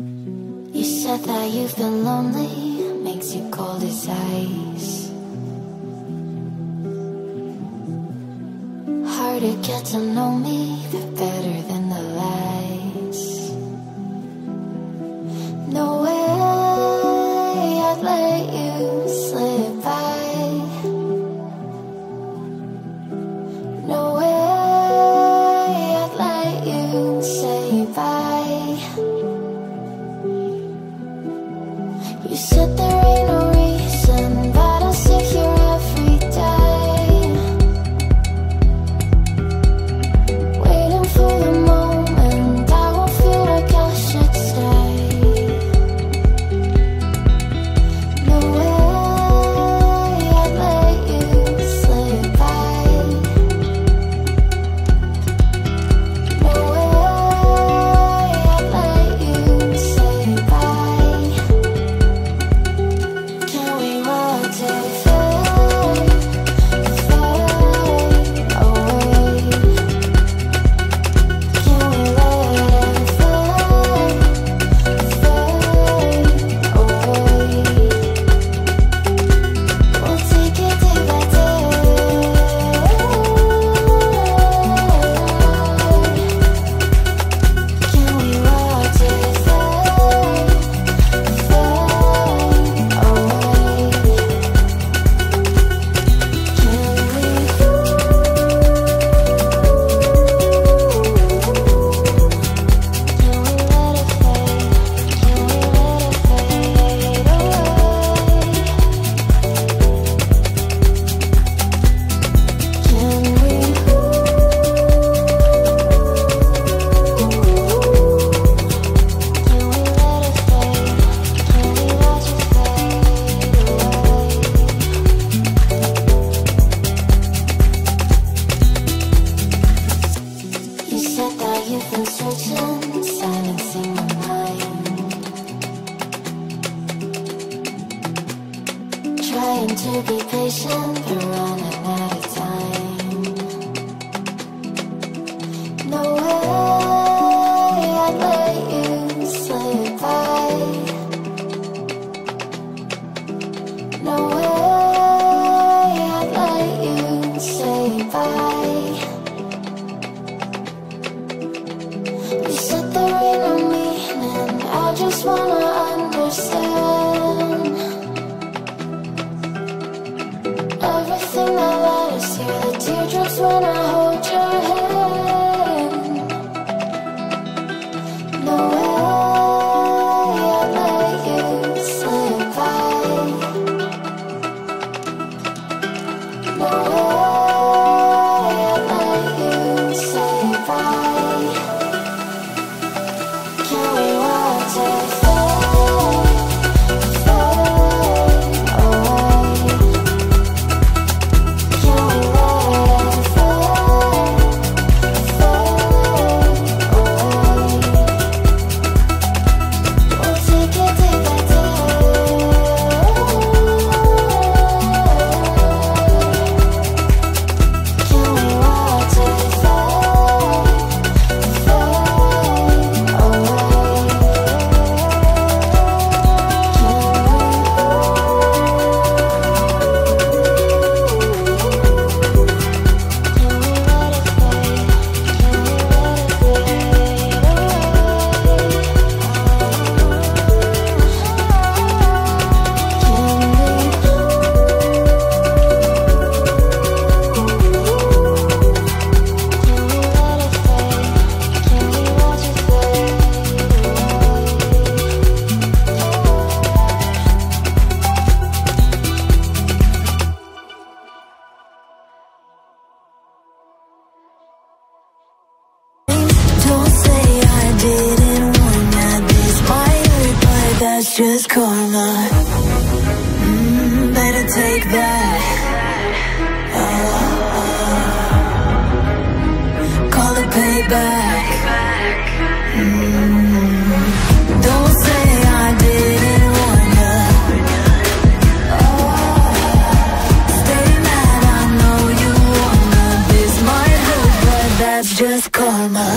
You said that you've been lonely, makes you cold as ice. Hard to get to know me, but better than the lies. No way I'd let you slip by. No way I'd let you say bye. You said there ain't no reason, but I'll sit here every day, waiting for the moment I won't feel like I should stay. No way I'd let you slip by. No way I'd let you say bye. Can we watch it fade, fade away? Can we let it fade, fade away? We'll take it day by day. Can we watch it fade, fade away? You said that you've been searching, silencing my mind, trying to be patient, but running out of time. No way I'd let you slip by. No way I'd let you say bye. You said there ain't no meaning, I just wanna understand everything that led us here, the teardrops when I hold your hand. No way I'd let you slip by. No way I'd let you say bye. Can we watch it fade, fade away? Can we let it fade, fade away? We'll take it day by day. Can we watch it fade, fade away? Don't say I didn't want that. This might hurt, but that's just karma. Better take that. Call it payback. Don't say I didn't want ya. Stay mad, I know you wanna. This might hurt, but that's just karma.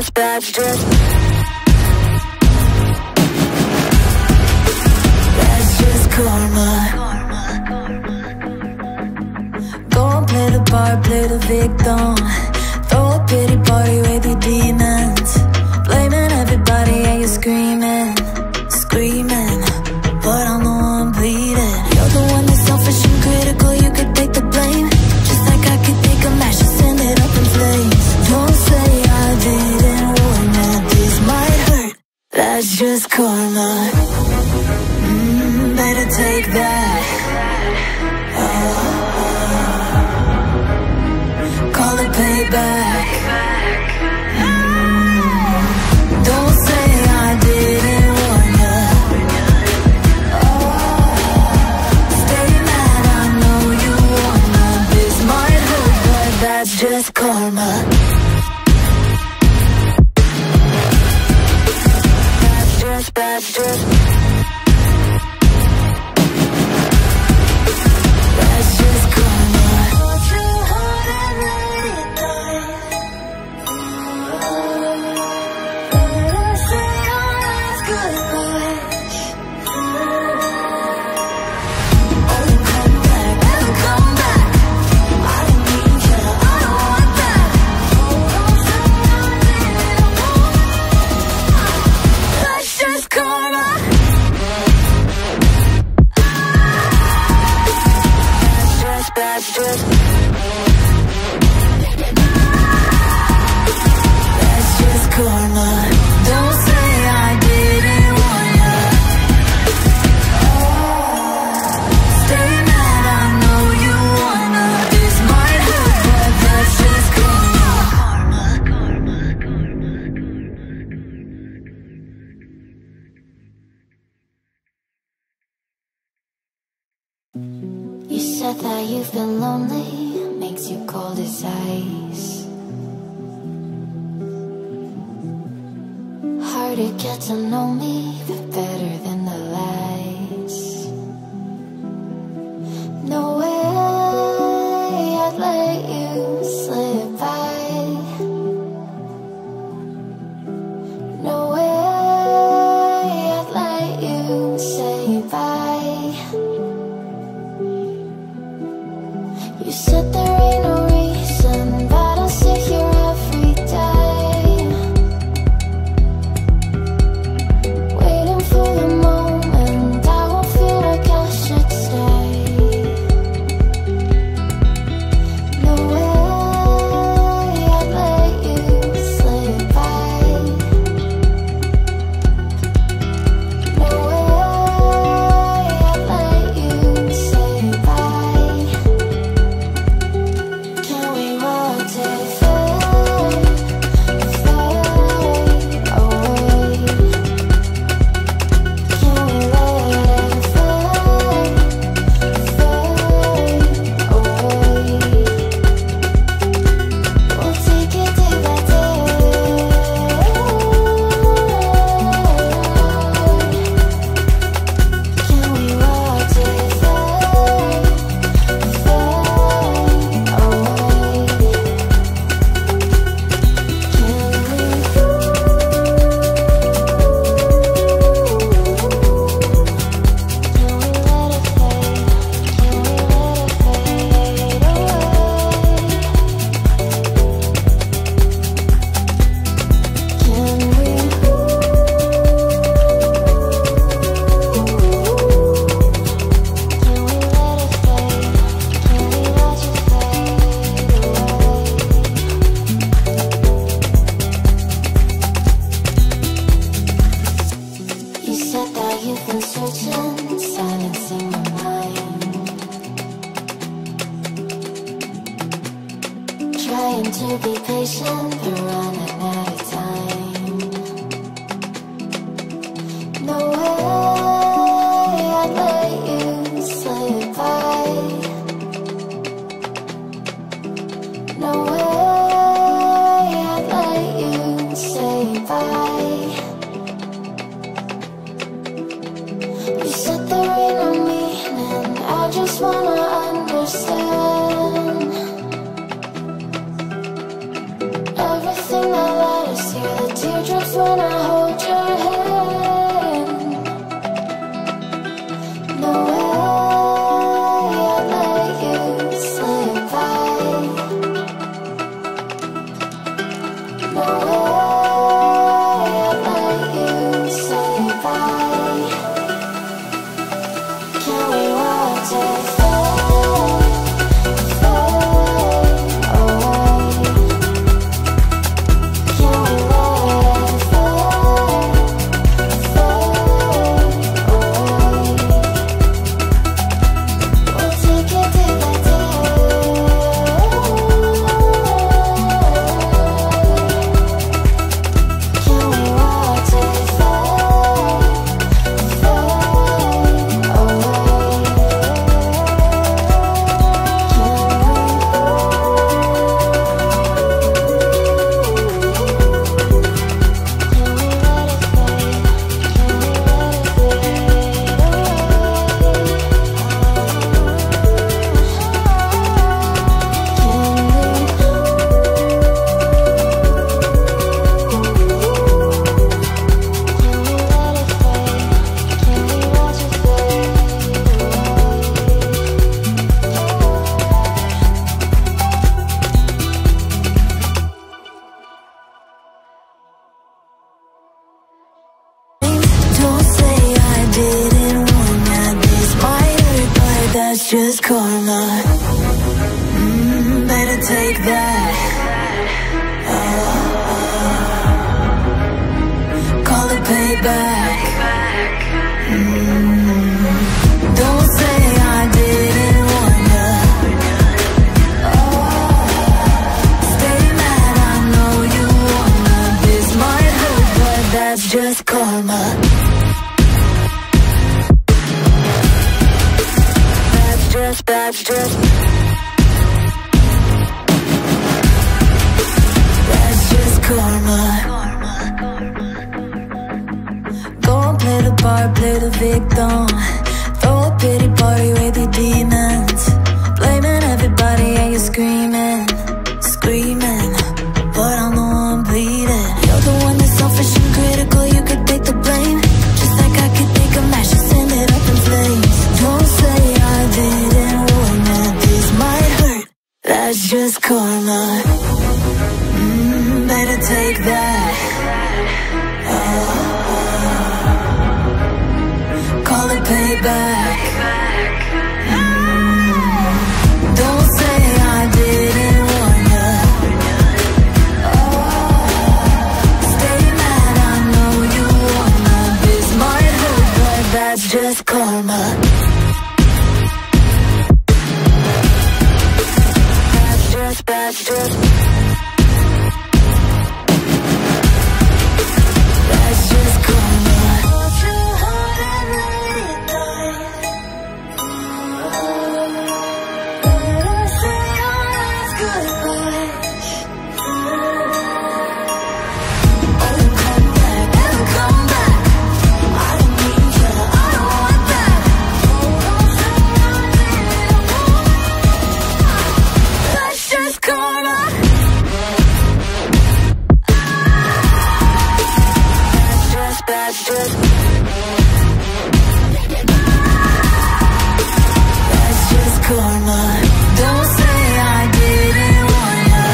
That's just karma. Go and play the part, play the victim. Throw a pity party with your demons. Blaming everybody and you're screaming, screaming, but I'm the one bleeding. You're the one that's selfish and critical, you could take the blame. Just like I could take a match and send it up in flames. Don't say I didn't warn you, this might hurt. That's just karma. Better take that. Call it payback. Don't say I didn't warn ya. Stay mad, I know you wanna. This might hurt, but that's just karma. That's just karma. Hold you hard and let it die. Better say our last goodbyes. Oh, come back, better come back. I don't need you, I don't want that. Oh, don't say I didn't want. That's just karma. That's just karma. Don't say I didn't want ya. Stay mad, I know you wanna. This might hurt, but that's just karma. You said that you've been lonely, makes you cold as ice. Hard to get to know me, but better than the lies. No way I'd let you slip by. No way I'd let you say bye. You said there ain't no reason, but I'll sit here every day, waiting for the moment I won't feel like I should stay. No way I'd let you slip by. No way I'd let you say bye. Can we watch it fade, fade away? Can we let it fade, fade away? We'll take it day by day. Can we watch it fade, fade away? You said that you've been searching, silencing my mind, trying to be patient, but running out of time. No way I'd let you slip by. No way I'd let you say bye. You said there ain't no meaning, I just wanna understand everything that led us here. Just karma. Better take that. Call it payback. Don't say I didn't warn ya. Stay mad, I know you wanna. This might hurt, but that's just karma. That's just karma. Go and play the part, play the victim. Throw a pity party with your demons. Blaming everybody and you're screaming, screaming, but I'm the one bleeding. You're the one that's selfish and critical, you could take the blame. Just like I could take a match and send it up in flames. Don't say I didn't warn you, this might hurt. That's just karma. Better take that. Call it payback. Don't say I didn't warn ya. Stay mad, I know you wanna. This might hurt, but that's just karma. That's just karma. Hold your heart and let it die. Better say our last goodbye. Oh, come back, never come back. I don't need you, I don't want that. Don't say I didn't want you. That's just karma. That's just karma. Don't say I didn't warn ya.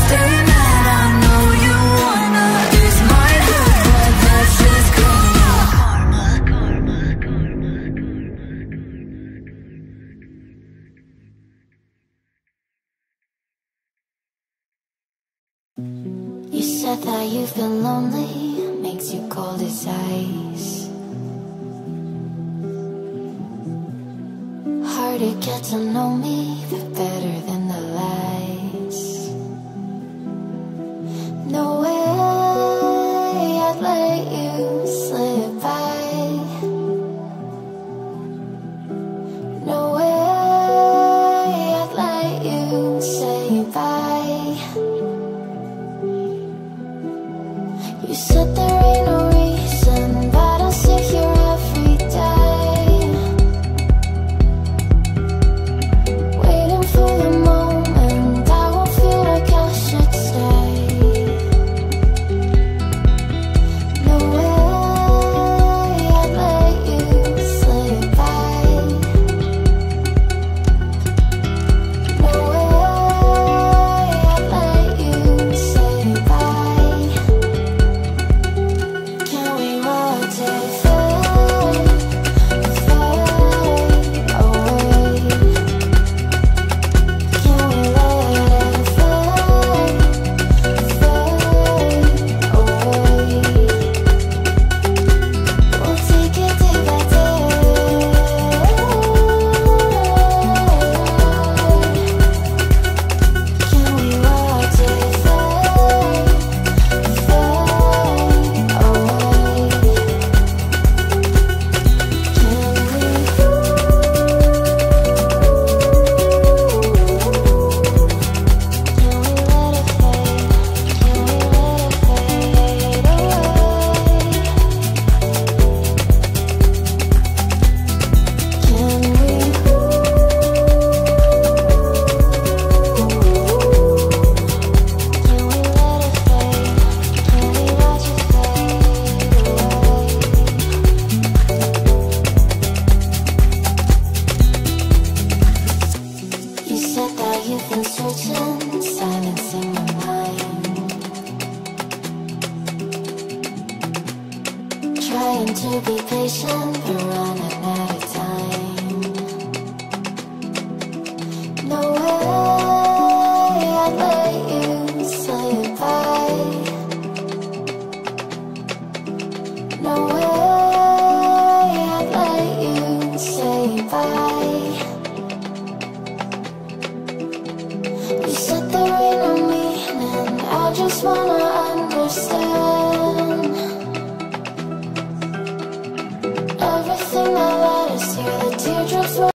Stay mad, I know you wanna. This might hurt, but that's just karma. You said that you've been lonely, makes you cold as ice. Hard to get to know me, but better than the lies. No way I'd let you slip by. No way I'd let you say bye. You said there ain't no reason, but I'll sit here every day, waiting for the moment I won't feel like I should stay. No way I'd let you slip by. No way searching, silencing my mind. Trying to be patient, but running out of time. No way I'd let you say goodbye. No way I'd let you say bye. You said there ain't no meaning, I just wanna understand.